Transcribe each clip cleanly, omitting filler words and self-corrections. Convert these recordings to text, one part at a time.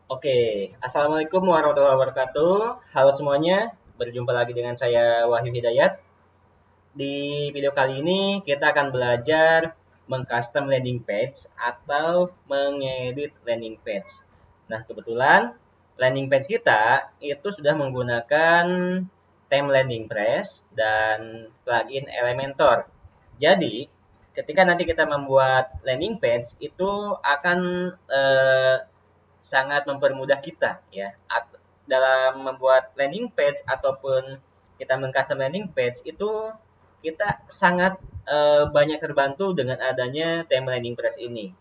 Oke, Assalamualaikum warahmatullahi wabarakatuh. Halo semuanya, berjumpa lagi dengan saya Wahyu Hidayat. Di video kali ini kita akan belajar mengcustom landing page atau mengedit landing page. Nah, kebetulan landing page kita itu sudah menggunakan theme landing press dan plugin Elementor. Jadi, ketika nanti kita membuat landing page itu akan sangat mempermudah kita ya dalam membuat landing page ataupun kita mengcustom landing page itu kita sangat banyak terbantu dengan adanya theme landing page ini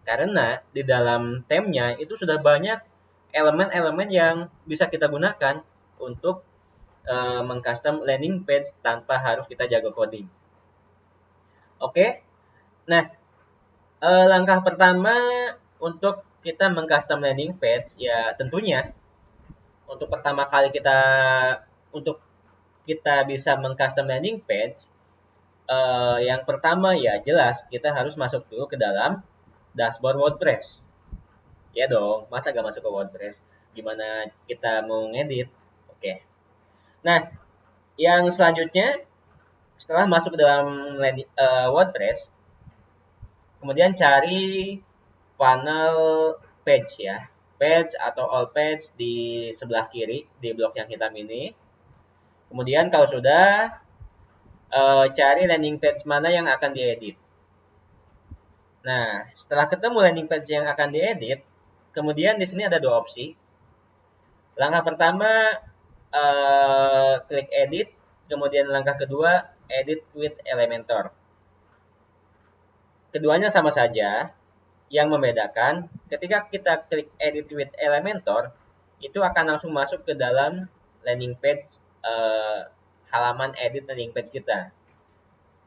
karena di dalam theme-nya itu sudah banyak elemen-elemen yang bisa kita gunakan untuk mengcustom landing page tanpa harus kita jago coding. Oke, nah langkah pertama untuk kita mengcustom landing page ya tentunya untuk pertama kali untuk kita bisa mengcustom landing page yang pertama ya jelas kita harus masuk dulu ke dalam dashboard WordPress. Ya dong, masa gak masuk ke WordPress? Gimana kita mau ngedit? Oke. Nah, yang selanjutnya setelah masuk ke dalam WordPress, kemudian cari funnel page ya. Page atau all page di sebelah kiri di blok yang hitam ini. Kemudian kalau sudah cari landing page mana yang akan diedit. Nah, setelah ketemu landing page yang akan diedit, kemudian di sini ada dua opsi. Langkah pertama klik edit, kemudian langkah kedua edit with Elementor. Keduanya sama saja. Yang membedakan ketika kita klik edit with Elementor itu akan langsung masuk ke dalam landing page halaman edit landing page kita,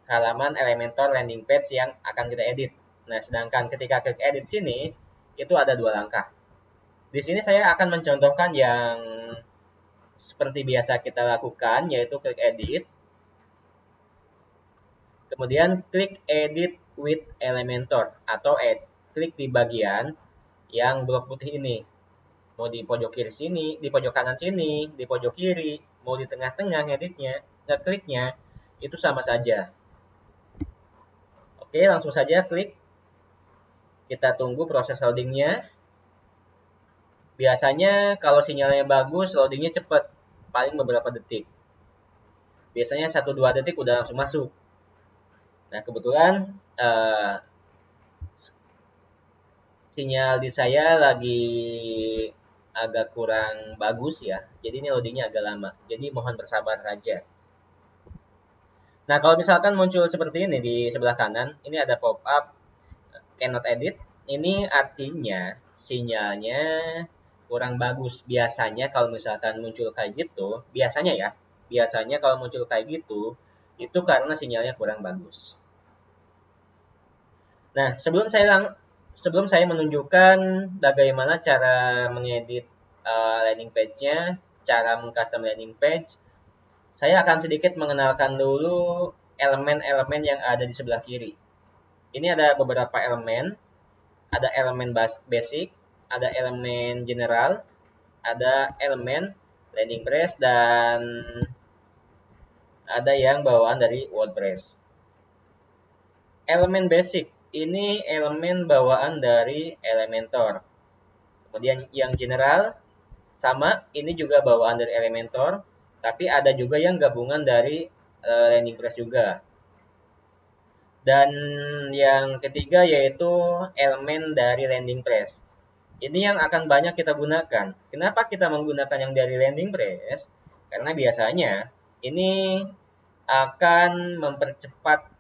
halaman Elementor landing page yang akan kita edit. Nah, sedangkan ketika klik edit sini itu ada dua langkah. Di sini saya akan mencontohkan yang seperti biasa kita lakukan, yaitu klik edit, kemudian klik edit with Elementor atau klik di bagian yang blok putih ini. Mau di pojok kiri sini, di pojok kanan sini, di pojok kiri, mau di tengah-tengah ngeditnya, ngekliknya, itu sama saja. Oke, langsung saja klik. Kita tunggu proses loadingnya. Biasanya kalau sinyalnya bagus, loadingnya cepat, paling beberapa detik. Biasanya 1-2 detik udah langsung masuk. Nah, kebetulan sinyal di saya lagi agak kurang bagus ya. Jadi ini loadingnya agak lama. Jadi mohon bersabar saja. Nah, kalau misalkan muncul seperti ini di sebelah kanan, ini ada pop-up cannot edit. Ini artinya sinyalnya kurang bagus. Biasanya kalau misalkan muncul kayak gitu, biasanya kalau muncul kayak gitu, itu karena sinyalnya kurang bagus. Nah, sebelum saya menunjukkan bagaimana cara mengedit landing page-nya, cara mengcustom landing page, saya akan sedikit mengenalkan dulu elemen-elemen yang ada di sebelah kiri. Ini ada beberapa elemen, ada elemen basic, ada elemen general, ada elemen landing press, dan ada yang bawaan dari WordPress. Elemen basic ini elemen bawaan dari Elementor. Kemudian yang general sama, ini juga bawaan dari Elementor, tapi ada juga yang gabungan dari landing press juga. Dan yang ketiga yaitu elemen dari landing press. Ini yang akan banyak kita gunakan. Kenapa kita menggunakan yang dari landing press? Karena biasanya ini akan mempercepat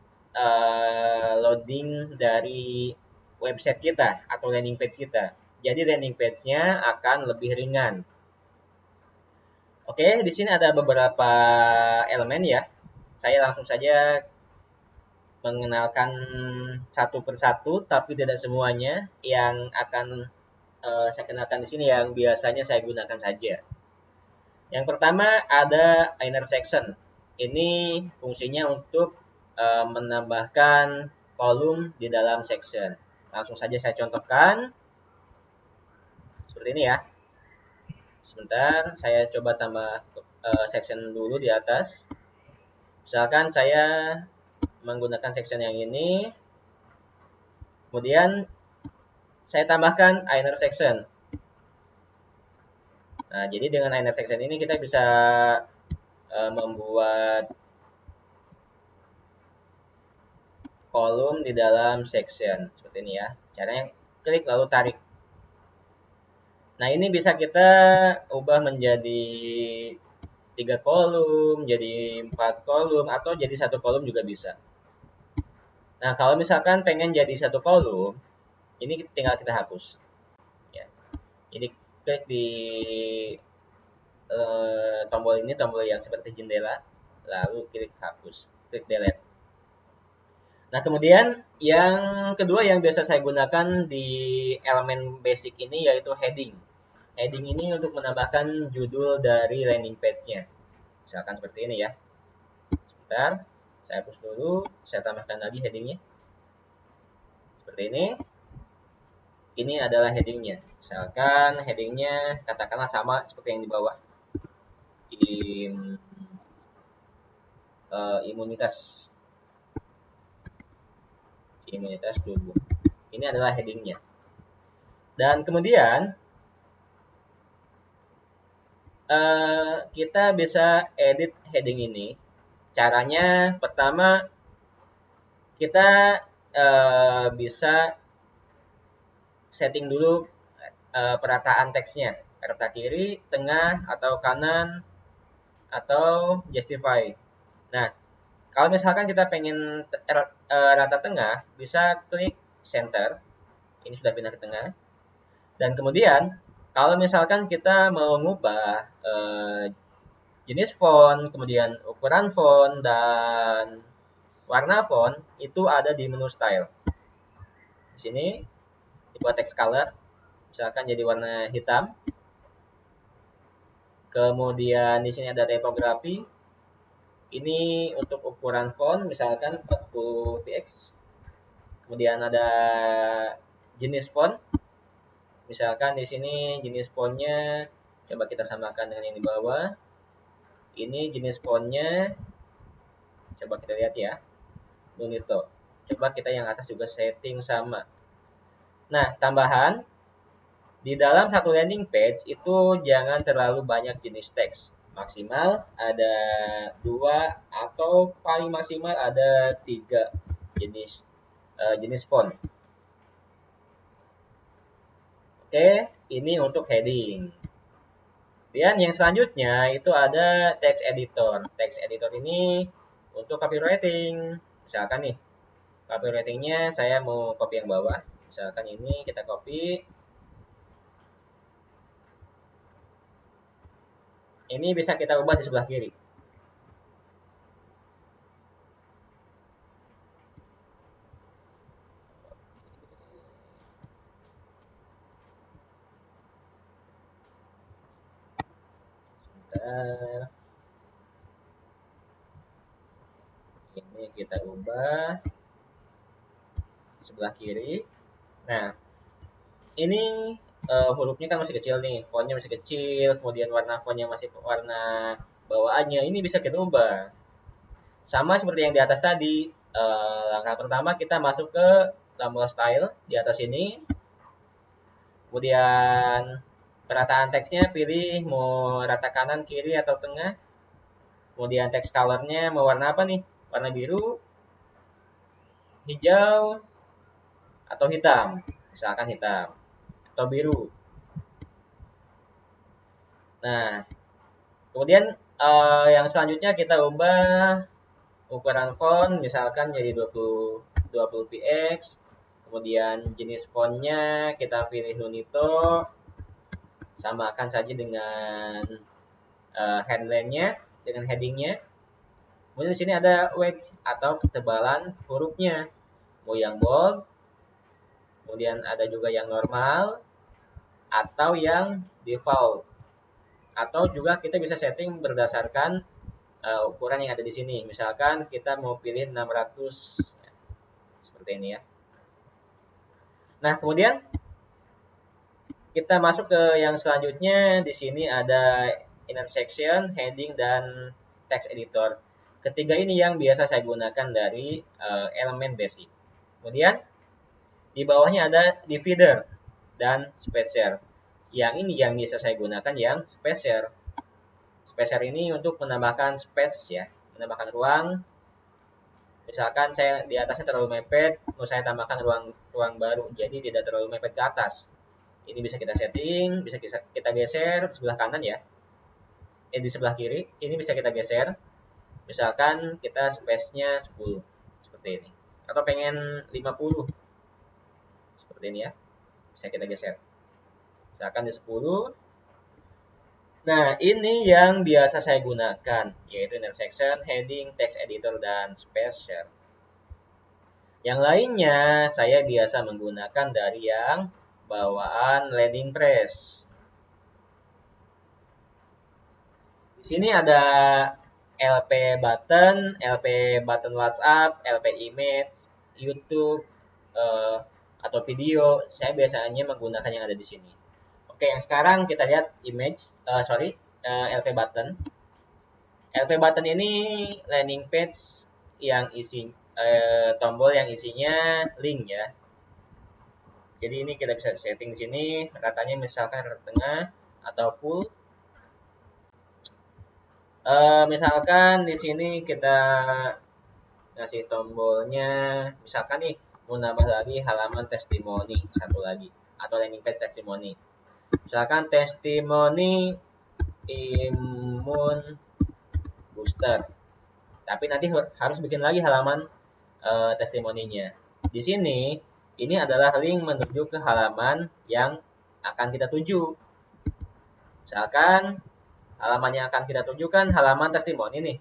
loading dari website kita atau landing page kita. Jadi landing page-nya akan lebih ringan. Oke, di sini ada beberapa elemen ya. Saya langsung saja mengenalkan satu persatu, tapi tidak semuanya yang akan saya kenalkan di sini yang biasanya saya gunakan saja. Yang pertama ada inner section. Ini fungsinya untuk menambahkan kolom di dalam section. Langsung saja saya contohkan. Seperti ini ya. Sebentar, saya coba tambah section dulu di atas. Misalkan saya menggunakan section yang ini, kemudian saya tambahkan inner section. Nah, jadi dengan inner section ini kita bisa membuat kolom di dalam section seperti ini ya. Caranya klik lalu tarik. Nah, ini bisa kita ubah menjadi 3 kolom, jadi 4 kolom, atau jadi 1 kolom juga bisa. Nah, kalau misalkan pengen jadi 1 kolom, ini tinggal kita hapus. Ya. Jadi klik di tombol ini, tombol yang seperti jendela, lalu klik hapus, klik delete. Nah, kemudian yang kedua yang biasa saya gunakan di elemen basic ini yaitu heading. Heading ini untuk menambahkan judul dari landing page-nya. Misalkan seperti ini ya. Sebentar, saya hapus dulu, saya tambahkan lagi headingnya. Seperti ini. Ini adalah headingnya. Misalkan headingnya katakanlah sama seperti yang di bawah. Imunitas tubuh. Ini adalah headingnya. Dan kemudian kita bisa edit heading ini. Caranya pertama kita bisa setting dulu perataan teksnya, rata kiri, tengah, atau kanan, atau justify. Nah, kalau misalkan kita pengen rata tengah, bisa klik center. Ini sudah pindah ke tengah. Dan kemudian, kalau misalkan kita mau mengubah jenis font, kemudian ukuran font, dan warna font, itu ada di menu style. Di sini, dibuat text color, misalkan jadi warna hitam. Kemudian di sini ada typography. Ini untuk ukuran font, misalkan 40 px. Kemudian ada jenis font. Misalkan di sini jenis fontnya, coba kita samakan dengan yang di bawah. Ini jenis fontnya, coba kita lihat ya, Nunito. Coba kita yang atas juga setting sama. Nah, tambahan, di dalam satu landing page itu jangan terlalu banyak jenis teks. Maksimal ada 2 atau paling maksimal ada 3 jenis font. Oke, ini untuk heading. Dan yang selanjutnya itu ada text editor. Text editor ini untuk copywriting. Misalkan nih, copywritingnya saya mau copy yang bawah. Misalkan ini kita copy. Ini bisa kita ubah di sebelah kiri. Sebentar. Ini kita ubah sebelah kiri. Nah, ini hurufnya kan masih kecil nih, fontnya masih kecil, kemudian warna fontnya masih warna bawaannya, ini bisa kita ubah. Sama seperti yang di atas tadi, langkah pertama kita masuk ke tombol style di atas ini, kemudian perataan teksnya pilih mau rata kanan, kiri, atau tengah, kemudian text colornya mau warna apa nih, warna biru, hijau, atau hitam, misalkan hitam, atau biru. Nah, kemudian yang selanjutnya kita ubah ukuran font, misalkan jadi 20 px. Kemudian jenis fontnya kita pilih Nunito, samakan saja dengan headline-nya, dengan heading-nya. Kemudian di sini ada weight atau ketebalan hurufnya, mau yang bold, kemudian ada juga yang normal, atau yang default. Atau juga kita bisa setting berdasarkan ukuran yang ada di sini. Misalkan kita mau pilih 600 seperti ini ya. Nah, kemudian Kita masuk ke yang selanjutnya. Di sini ada intersection, heading, dan text editor. Ketiga ini yang biasa saya gunakan dari elemen basic. Kemudian di bawahnya ada divider dan spacer. Yang ini yang bisa saya gunakan yang spacer. Spacer ini untuk menambahkan space ya, menambahkan ruang. Misalkan saya di atasnya terlalu mepet, mau saya tambahkan ruang baru, jadi tidak terlalu mepet ke atas. Ini bisa kita setting, bisa kita geser sebelah kanan ya. Di sebelah kiri, ini bisa kita geser. Misalkan kita space-nya 10, seperti ini. Atau pengen 50, seperti ini ya. Bisa kita geser. Misalkan di 10. Nah, ini yang biasa saya gunakan, yaitu intersection, heading, text editor, dan spacer. Yang lainnya, saya biasa menggunakan dari yang bawaan landing press. Di sini ada LP button WhatsApp, LP image, YouTube, atau video. Saya biasanya menggunakan yang ada di sini. Oke, yang sekarang kita lihat LP button. LP button ini landing page yang isi tombol yang isinya link ya. Jadi ini kita bisa setting di sini ratanya misalkan rata tengah atau full. Misalkan di sini kita ngasih tombolnya, misalkan nih mau nambah lagi halaman testimoni satu lagi atau landing page testimoni. Misalkan testimoni imun booster. Tapi nanti harus bikin lagi halaman testimoninya. Di sini ini adalah link menuju ke halaman yang akan kita tuju. Misalkan halaman yang akan kita tuju kan halaman testimoni nih.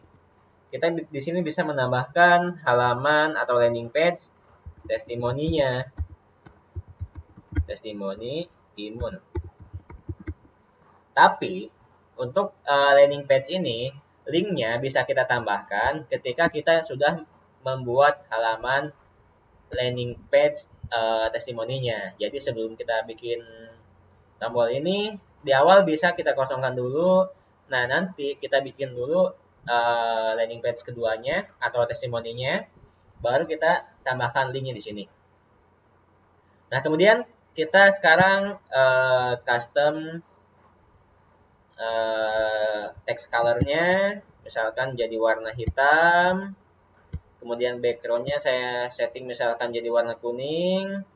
Kita di sini bisa menambahkan halaman atau landing page testimoninya. Testimoni imun. Tapi untuk landing page ini linknya bisa kita tambahkan ketika kita sudah membuat halaman landing page testimoninya. Jadi sebelum kita bikin tombol ini di awal bisa kita kosongkan dulu. Nah, nanti kita bikin dulu landing page keduanya atau testimoninya, baru kita tambahkan linknya di sini. Nah, kemudian kita sekarang custom text color-nya, misalkan jadi warna hitam. Kemudian background-nya saya setting misalkan jadi warna kuning.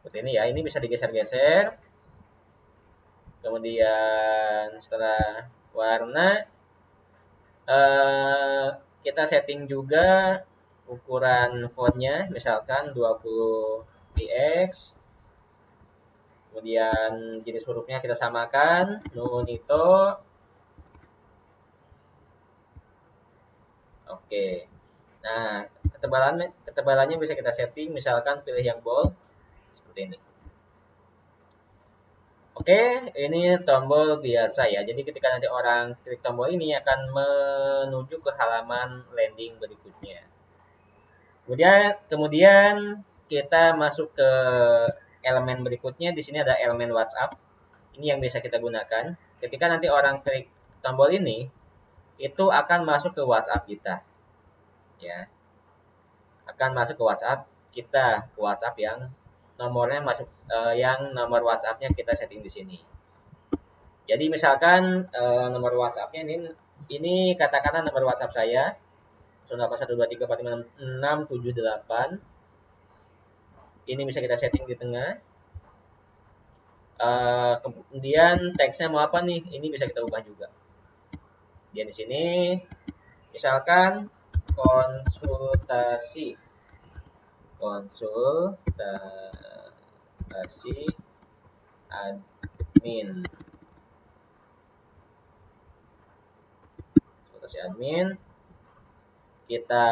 Seperti ini ya, ini bisa digeser-geser. Kemudian setelah warna, kita setting juga ukuran fontnya, misalkan 20 px. Kemudian jenis hurufnya kita samakan, Nunito. Oke. Nah, ketebalannya bisa kita setting, misalkan pilih yang bold seperti ini. Oke, ini tombol biasa ya. Jadi ketika nanti orang klik tombol ini akan menuju ke halaman landing berikutnya. Kemudian kita masuk ke elemen berikutnya. Di sini ada elemen WhatsApp. Ini yang bisa kita gunakan. Ketika nanti orang klik tombol ini, itu akan masuk ke WhatsApp kita. Ya. Akan masuk ke WhatsApp kita, ke WhatsApp yang nomornya masuk yang nomor WhatsApp-nya kita setting di sini. Jadi misalkan nomor WhatsApp-nya ini katakanlah nomor WhatsApp saya 0812345678. Ini bisa kita setting di tengah. Kemudian teksnya mau apa nih? Ini bisa kita ubah juga. Dia di sini misalkan konsultasi admin. Konsultasi admin. Kita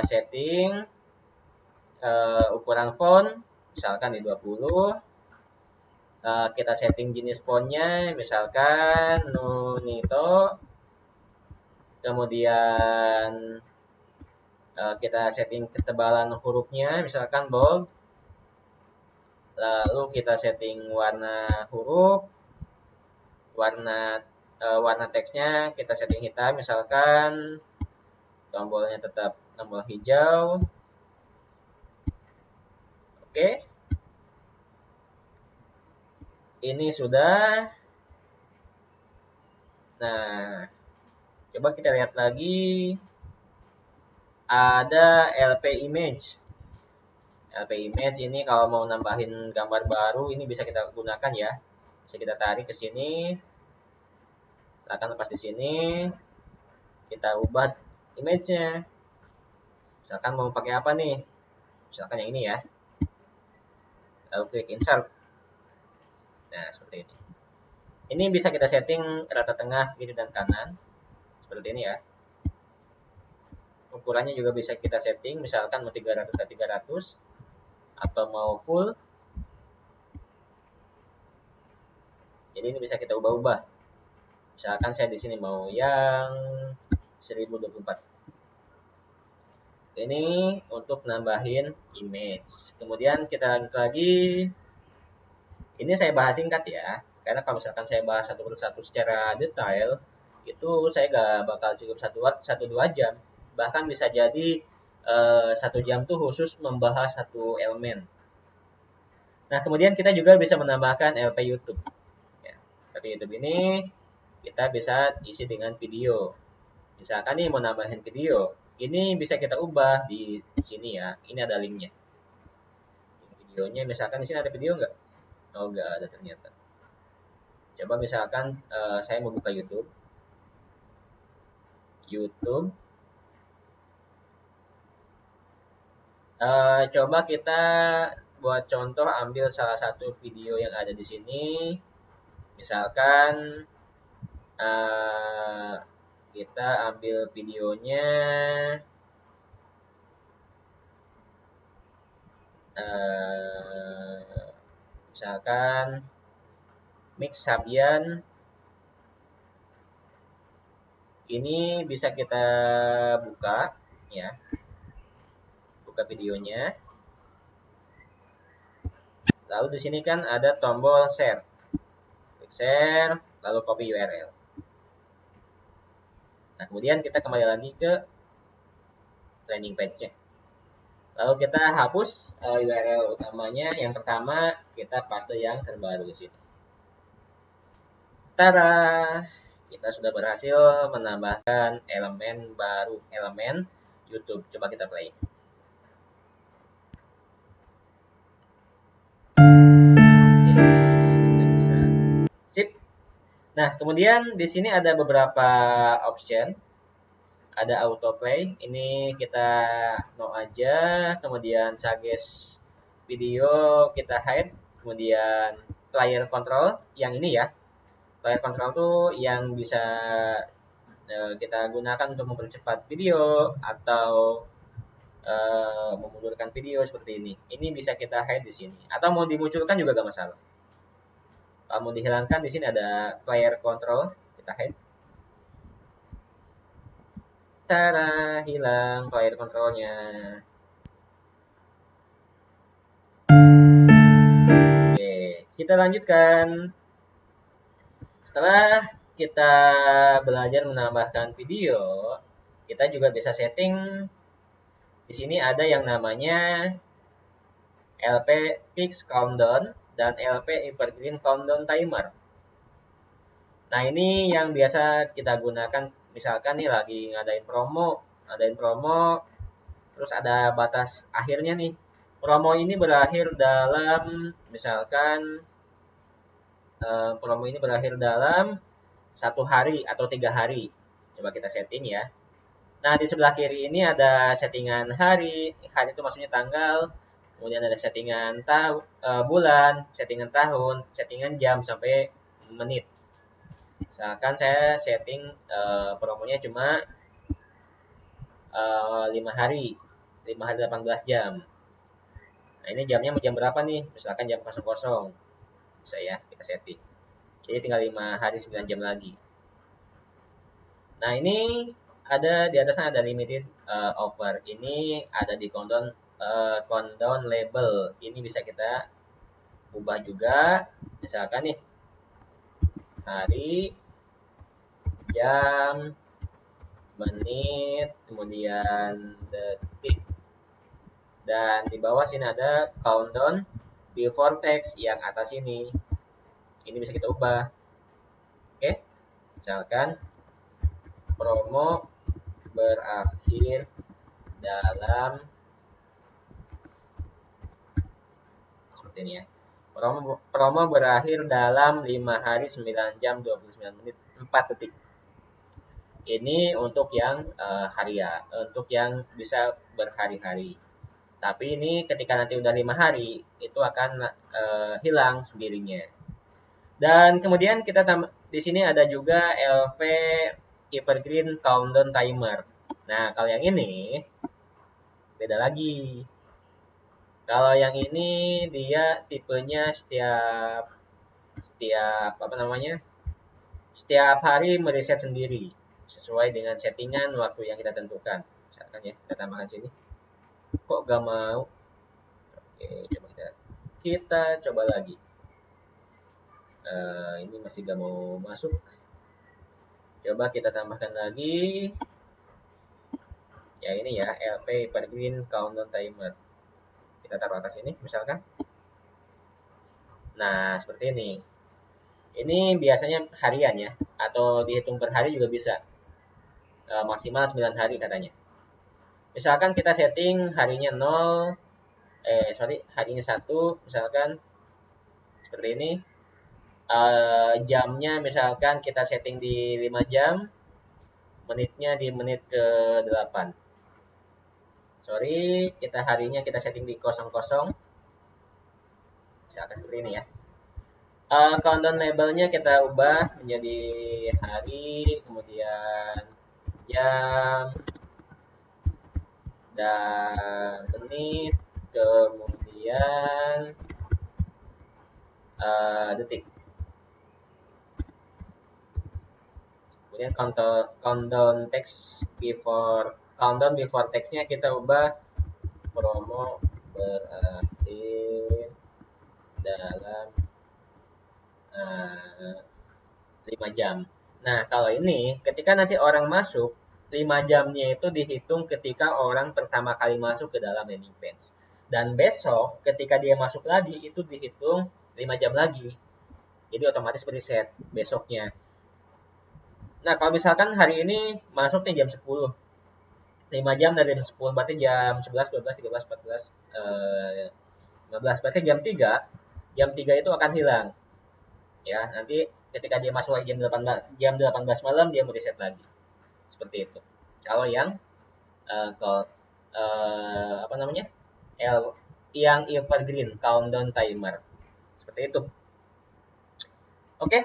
setting ukuran font misalkan di 20. Kita setting jenis fontnya misalkan Nunito. Kemudian kita setting ketebalan hurufnya misalkan bold. Lalu kita setting warna huruf, warna teksnya kita setting hitam, misalkan tombolnya tetap tombol hijau. Oke. Ini sudah. Nah, coba kita lihat lagi. Ada LP image. LP image ini kalau mau nambahin gambar baru ini bisa kita gunakan ya. Bisa kita tarik ke sini. Akan lepas di sini. Kita ubah image-nya. Misalkan mau pakai apa nih? Misalkan yang ini ya. Lalu klik insert. Nah, seperti ini. Ini bisa kita setting rata tengah, kiri dan kanan. Seperti ini ya. Ukurannya juga bisa kita setting, misalkan mau 300 ke 300 atau mau full. Jadi ini bisa kita ubah-ubah. Misalkan saya di sini mau yang 1024. Ini untuk nambahin image. Kemudian kita lanjut lagi. Ini saya bahas singkat ya, karena kalau misalkan saya bahas satu persatu secara detail, itu saya gak bakal cukup 1-2 jam. Bahkan bisa jadi 1 jam tuh khusus membahas satu elemen. Nah, kemudian kita juga bisa menambahkan LP YouTube. Ya, tapi YouTube ini kita bisa isi dengan video. Misalkan nih mau nambahin video, ini bisa kita ubah di sini ya. Ini ada linknya. Videonya, misalkan di sini ada video nggak? Oh, nggak ada ternyata. Coba misalkan saya mau buka YouTube. Coba kita buat contoh, ambil salah satu video yang ada di sini. Misalkan kita ambil videonya misalkan Mix Sabian. Ini bisa kita buka ya. Buka videonya. Lalu di sini kan ada tombol share. Klik share, lalu copy URL. Nah, kemudian kita kembali lagi ke landing page-nya. Lalu kita hapus URL utamanya. Yang pertama kita paste yang terbaru di sini. Tada! Kita sudah berhasil menambahkan elemen baru, elemen YouTube. Coba kita play. Sudah bisa. Sip. Nah, kemudian di sini ada beberapa option. Ada autoplay, ini kita no aja, kemudian suggest video kita hide, kemudian player control yang ini ya. Player control tuh yang bisa kita gunakan untuk mempercepat video atau memundurkan video seperti ini. Ini bisa kita hide di sini atau mau dimunculkan juga gak masalah. Kalau mau dihilangkan di sini ada player control, kita hide. Tada, hilang player controlnya. Oke, kita lanjutkan. Setelah kita belajar menambahkan video, kita juga bisa setting. Di sini ada yang namanya LP Fix Countdown dan LP Evergreen Countdown Timer. Nah, ini yang biasa kita gunakan, misalkan nih lagi ngadain promo, terus ada batas akhirnya nih. Promo ini berakhir dalam, misalkan promo ini berakhir dalam 1 hari atau 3 hari. Coba kita setting ya. Nah, di sebelah kiri ini ada settingan hari. Hari itu maksudnya tanggal. Kemudian ada settingan bulan, settingan tahun, settingan jam sampai menit. Misalkan saya setting promonya cuma 5 hari. 5 hari 18 jam. Nah, ini jamnya mau jam berapa nih? Misalkan jam 00. Bisa ya, kita setting. Jadi tinggal 5 hari 9 jam lagi. Nah, ini ada di atasnya ada limited offer. Ini ada di countdown label. Ini bisa kita ubah juga, misalkan nih hari, jam, menit, kemudian detik, dan di bawah sini ada countdown before text yang atas ini bisa kita ubah. Oke, misalkan promo berakhir dalam, seperti ini ya, promo berakhir dalam 5 hari 9 jam 29 menit 4 detik. Ini untuk yang harian, untuk yang bisa berhari-hari. Tapi ini ketika nanti udah 5 hari, itu akan hilang sendirinya. Dan kemudian kita di sini ada juga LV Evergreen Countdown Timer. Nah, kalau yang ini beda lagi. Kalau yang ini dia tipenya setiap setiap apa namanya? Setiap hari mereset sendiri sesuai dengan settingan waktu yang kita tentukan. Misalkan ya, kita tambahkan sini. Kok gak mau? Oke, coba kita coba lagi. Ini masih gak mau masuk. Coba kita tambahkan lagi. Ya ini ya, LP Evergreen Countdown Timer. Kita taruh atas ini misalkan. Nah, seperti ini. Ini biasanya harian ya, atau dihitung per hari juga bisa. Maksimal 9 hari katanya. Misalkan kita setting harinya 0, harinya 1, misalkan seperti ini. Jamnya misalkan kita setting di 5 jam, menitnya di menit ke-8. Sorry, kita harinya kita setting di 00. Misalkan seperti ini ya. Countdown labelnya kita ubah menjadi hari, kemudian jam, dan menit, kemudian detik. Kemudian countdown before textnya kita ubah promo berakhir dalam 5 jam. Nah, kalau ini ketika nanti orang masuk, 5 jamnya itu dihitung ketika orang pertama kali masuk ke dalam landing page. Dan besok ketika dia masuk lagi itu dihitung 5 jam lagi. Jadi otomatis preset besoknya. Nah, kalau misalkan hari ini masuk nih jam 10. 5 jam dari jam 10 berarti jam 11, 12, 13, 14, 15. Berarti jam 3. Jam 3 itu akan hilang. Ya, nanti ketika dia masuk lagi jam 18 malam dia mereset lagi. Seperti itu. Kalau yang apa namanya? Yang evergreen countdown timer. Seperti itu. Oke,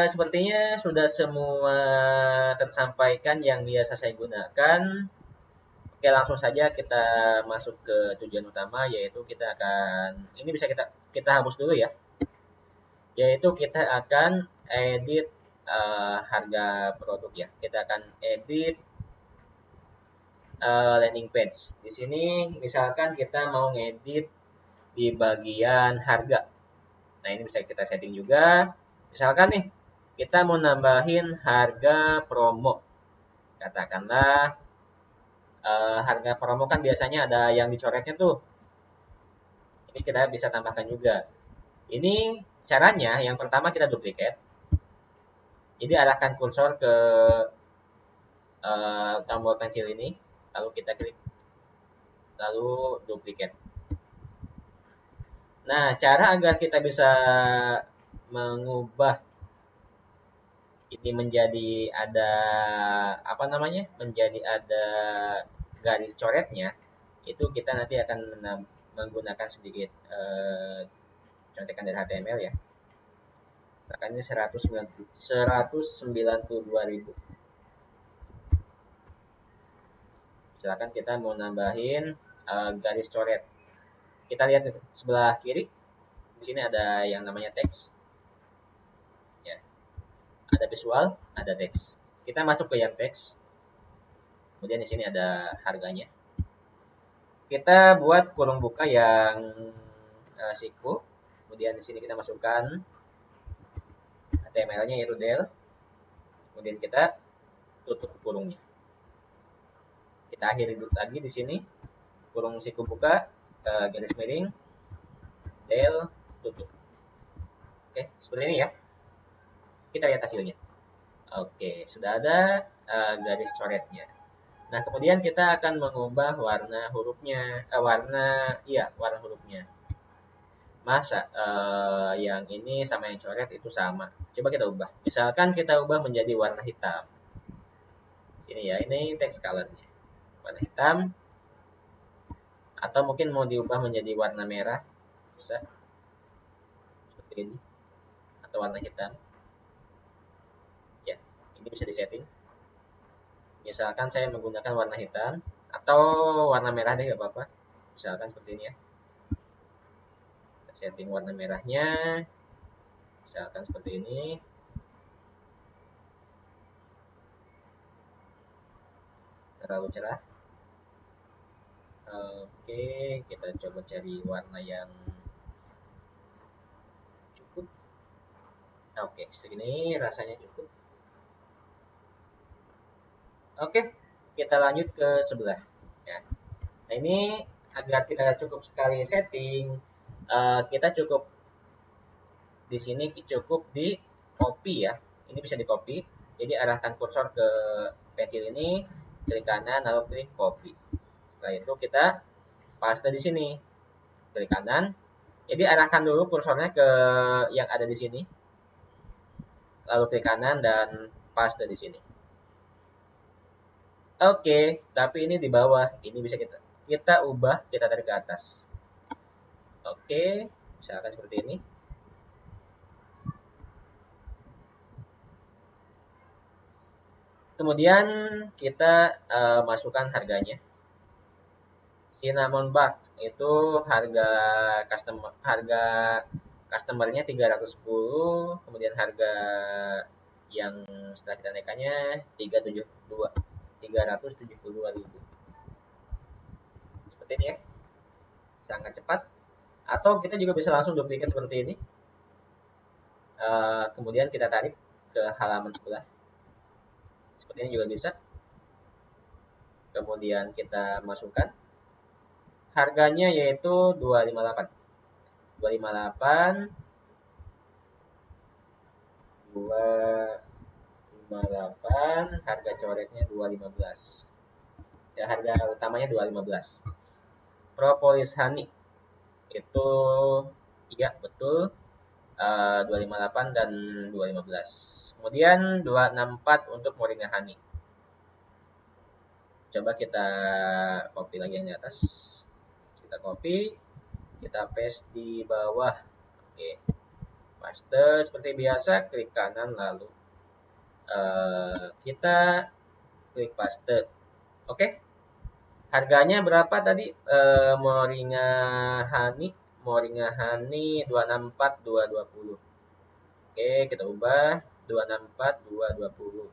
sepertinya sudah semua tersampaikan yang biasa saya gunakan. Oke, langsung saja kita masuk ke tujuan utama, yaitu kita akan, ini bisa kita hapus dulu ya, yaitu kita akan edit harga produk ya. Kita akan edit landing page. Di sini misalkan kita mau ngedit di bagian harga. Nah, ini bisa kita setting juga. Misalkan nih, kita mau nambahin harga promo. Katakanlah harga promo kan biasanya ada yang dicoretnya tuh. Ini kita bisa tambahkan juga. Ini caranya, yang pertama kita duplikat. Jadi arahkan kursor ke tombol pensil ini, lalu kita klik, lalu duplikat. Nah, cara agar kita bisa mengubah ini menjadi ada apa namanya? Menjadi ada garis coretnya, itu kita nanti akan menggunakan sedikit contekan dari HTML ya. Misalkan ini 192.000. Silakan kita mau nambahin garis coret. Kita lihat di sebelah kiri. Di sini ada yang namanya teks. Ya. Ada visual, ada teks. Kita masuk ke yang teks. Kemudian di sini ada harganya. Kita buat kurung buka yang siku. Kemudian di sini kita masukkan HTML-nya yaitu del. Kemudian kita tutup kurungnya. Kita akhiri dulu lagi di sini. Kurung siku buka, garis miring, del, tutup. Oke, seperti ini ya. Kita lihat hasilnya. Oke, sudah ada garis coretnya. Nah, kemudian kita akan mengubah warna hurufnya, warna hurufnya. Masa yang ini sama yang coret itu sama. Coba kita ubah. Misalkan kita ubah menjadi warna hitam. Ini ya, ini text colornya. Warna hitam. Atau mungkin mau diubah menjadi warna merah. Bisa. Seperti ini. Atau warna hitam. Ya, ini bisa disetting. Misalkan saya menggunakan warna hitam. Atau warna merah deh, gak apa-apa. Misalkan seperti ini ya. Setting warna merahnya. Misalkan seperti ini. Terlalu cerah. Oke, kita coba cari warna yang cukup. Oke, segini rasanya cukup. Oke, kita lanjut ke sebelah. Ya. Nah, ini agar kita cukup sekali setting, kita cukup di sini cukup di copy ya. Ini bisa di copy. Jadi arahkan kursor ke pensil ini, klik kanan lalu klik copy. Setelah itu kita paste di sini. Klik kanan. Jadi arahkan dulu kursornya ke yang ada di sini. Lalu klik kanan dan paste di sini. Oke, tapi ini di bawah. Ini bisa kita ubah, kita tarik ke atas. Oke, misalkan seperti ini. Kemudian kita masukkan harganya. Cinnamon Bun itu harga customernya 310, kemudian harga yang setelah kita naikkannya 372.000. Seperti ini ya. Sangat cepat. Atau kita juga bisa langsung duplikat seperti ini. Kemudian kita tarik ke halaman sebelah. Seperti ini juga bisa. Kemudian kita masukkan harganya yaitu 258. 258 harga coretnya 215. Ya, harga utamanya 215. Propolis honey itu iya betul 258 dan 215. Kemudian 264 untuk moringa honey. Coba kita copy lagi yang di atas. Kita copy, kita paste di bawah. Oke. Paste seperti biasa, klik kanan lalu kita klik paste. Oke. Harganya berapa tadi? Moringa honey 264 220. Oke, kita ubah 264 220.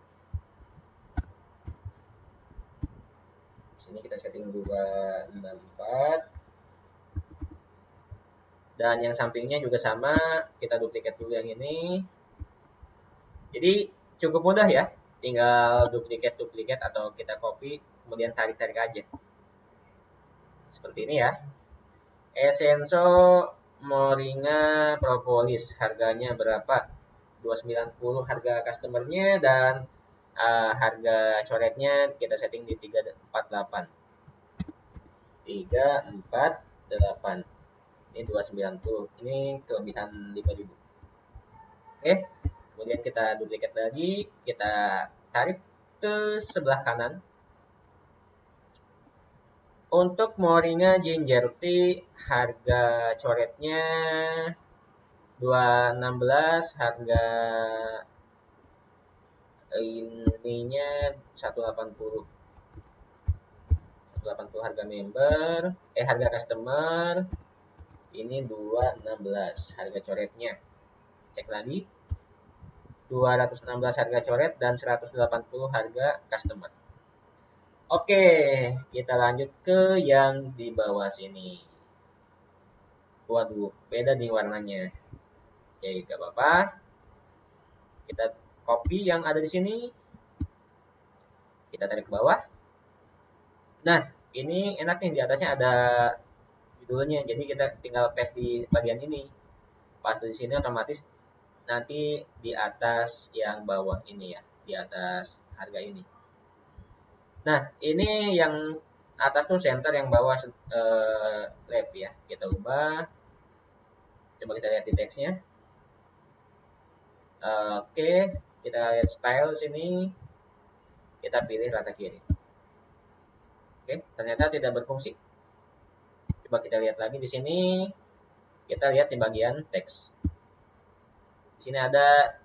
Sini kita setting 264. Dan yang sampingnya juga sama, kita duplikat dulu yang ini. Jadi cukup mudah ya, tinggal duplikat atau kita copy, kemudian tarik-tarik aja. Seperti ini ya. Essenso Moringa Propolis, harganya berapa? 290 harga customernya dan harga coretnya kita setting di 348. 348. Ini 290. Ini kelebihan 5.000. Oke. Kemudian kita duplikat lagi, kita tarik ke sebelah kanan. Untuk Moringa Ginger Tea harga coretnya 216, harga ininya 180. 180 harga member, harga customer. Ini 216 harga coretnya. Cek lagi. 216 harga coret dan 180 harga customer. Oke, kita lanjut ke yang di bawah sini. Waduh, beda nih warnanya. Oke, gak apa-apa. Kita copy yang ada di sini. Kita tarik ke bawah. Nah, ini enak nih, di atasnya ada judulnya. Jadi kita tinggal paste di bagian ini. Paste di sini otomatis nanti di atas yang bawah ini ya, di atas harga ini. Nah, ini yang atas tuh center, yang bawah left ya. Kita ubah. Coba kita lihat di teksnya. Oke, kita lihat style sini. Kita pilih rata kiri. Oke, ternyata tidak berfungsi. Coba kita lihat lagi di sini. Kita lihat di bagian teks. Di sini ada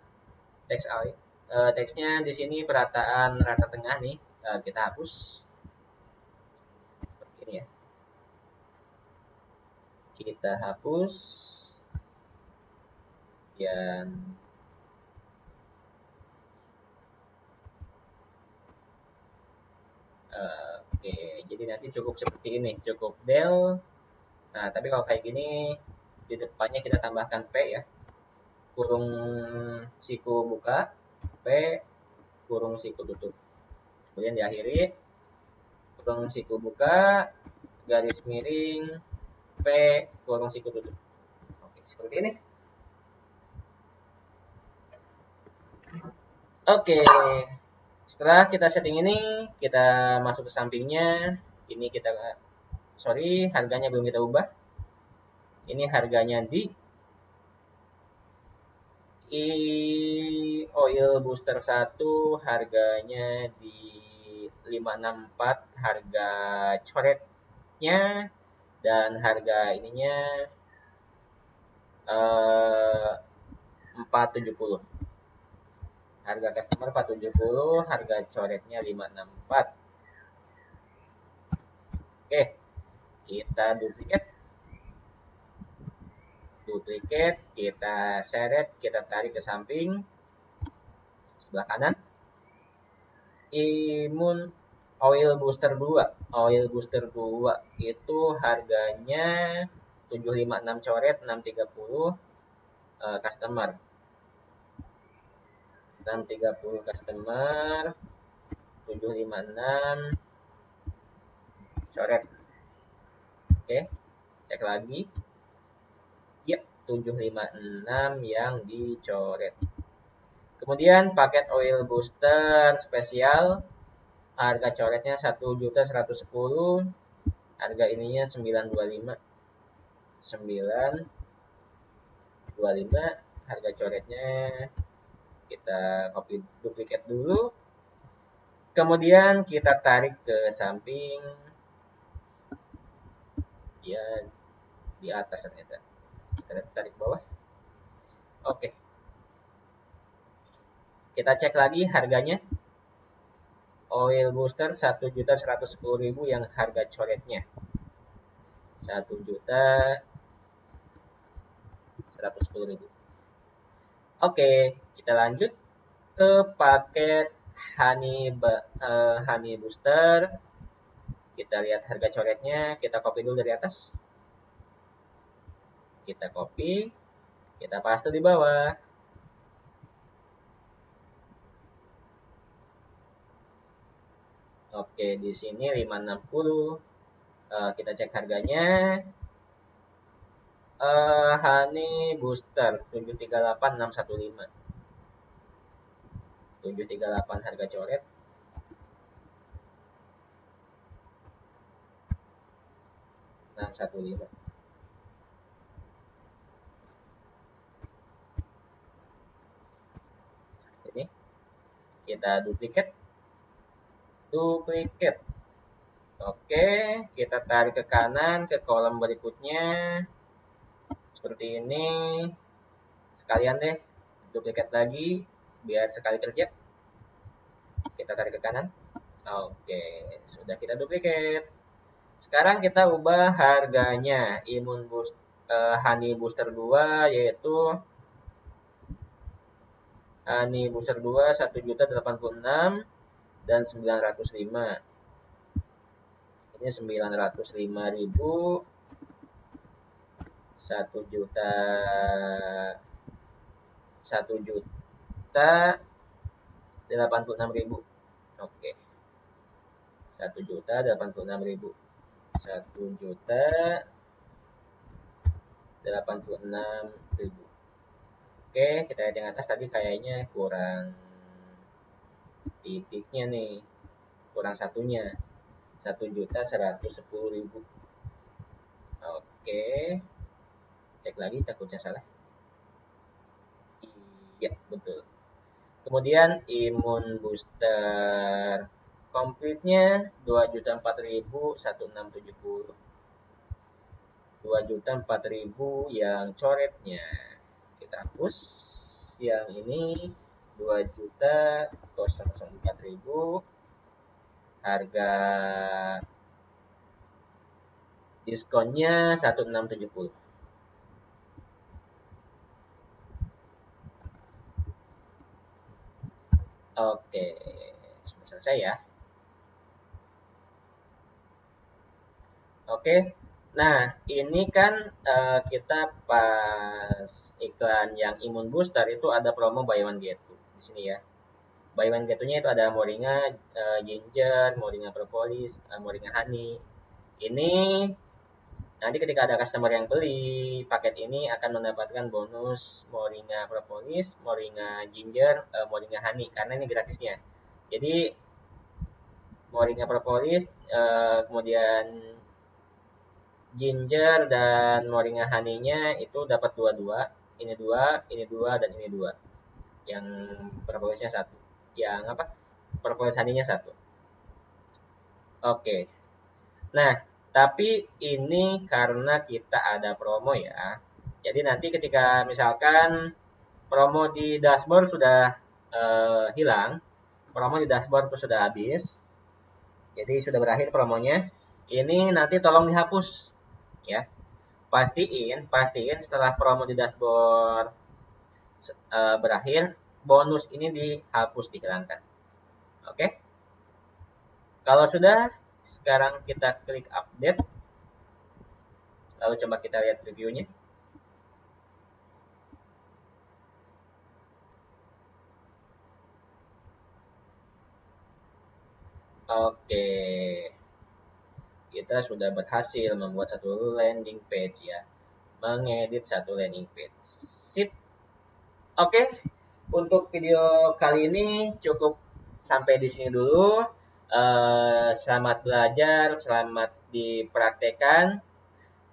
teks teksnya di sini perataan rata tengah nih. Kita hapus. Seperti ini ya. Kita hapus. Dan oke, jadi nanti cukup seperti ini, cukup del. Nah, tapi kalau kayak gini di depannya kita tambahkan P ya. Kurung siku buka, P kurung siku tutup. Kemudian diakhiri kurung siku buka, garis miring, P kurung siku tutup. Oke, seperti ini. Oke. Setelah kita setting ini, kita masuk ke sampingnya. Ini kita harganya belum kita ubah. Ini harganya di oil booster 1 harganya di 564 harga coretnya, dan harga ininya 470. Harga customer 470, harga coretnya 564. Oke, kita duplikat, kita seret, kita tarik ke samping sebelah kanan. Imun oil booster 2 itu harganya 756 coret, 630 customer. 630 customer, 756 coret. Oke, cek lagi. Ya, 756 yang dicoret. Kemudian paket oil booster spesial, harga coretnya 1.110, harga ininya 925. 925 harga coretnya. Kita copy duplikat dulu. Kemudian kita tarik ke samping. Ya, di atas ternyata. Kita tarik bawah. Oke. Kita cek lagi harganya. Oil booster 1.110.000 yang harga coretnya. 1.110.000. Oke, kita lanjut ke paket honey booster. Kita lihat harga coretnya, kita copy dulu dari atas. Kita copy, kita paste di bawah. Oke, di sini 560. Kita cek harganya. Honey booster 738.615. 738 harga coret. $615. Ini kita duplikat. Oke, kita tarik ke kanan ke kolom berikutnya. Seperti ini. Sekalian deh, duplikat lagi biar sekali kerja. Kita tarik ke kanan. Oke, sudah kita duplikat. Sekarang kita ubah harganya. Honey booster 2 yaitu Honey booster 2 1.086 dan 905. Ini 905.000, 1 juta 1.086.000. Oke. 1.086.000. 1.086.000. Oke, kita lihat yang atas tadi kayaknya kurang titiknya nih. Kurang satunya. 1.110.000. Oke. Cek lagi takutnya salah. Iya, betul. Kemudian imun booster komplitnya 2.004.1670. 2.004.000 yang coretnya kita hapus. Yang ini 2.004.000. Harga diskonnya 1.670. Oke, sudah selesai ya. Oke, nah ini kan kita pas iklan yang imun booster itu ada promo buy one get two di sini ya. Buy one get two-nya itu ada moringa, ginger, moringa propolis, moringa honey. Ini nanti ketika ada customer yang beli paket ini akan mendapatkan bonus moringa propolis, moringa ginger, moringa honey karena ini gratisnya. Jadi moringa propolis, kemudian ginger dan moringa honey-nya itu dapat dua-dua. Ini dua, dan ini dua. Yang propolisnya satu. Yang apa? Propolis honey-nya satu. Oke. Nah, tapi ini karena kita ada promo ya. Jadi nanti ketika misalkan promo di dashboard sudah hilang, promo di dashboard itu sudah habis. Jadi sudah berakhir promonya. Ini nanti tolong dihapus ya. Pastiin setelah promo di dashboard berakhir, bonus ini dihapus, dihilangkan. Oke. Kalau sudah, sekarang kita klik update. Lalu coba kita lihat reviewnya. Oke. Kita sudah berhasil membuat satu landing page ya. Mengedit satu landing page. Sip. Oke. Untuk video kali ini cukup sampai di sini dulu. Selamat belajar, selamat dipraktekkan.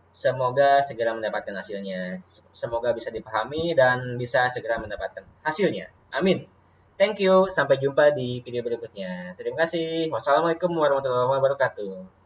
Semoga segera mendapatkan hasilnya. Semoga bisa dipahami dan bisa segera mendapatkan hasilnya. Amin. Thank you. Sampai jumpa di video berikutnya. Terima kasih. Wassalamualaikum warahmatullahi wabarakatuh.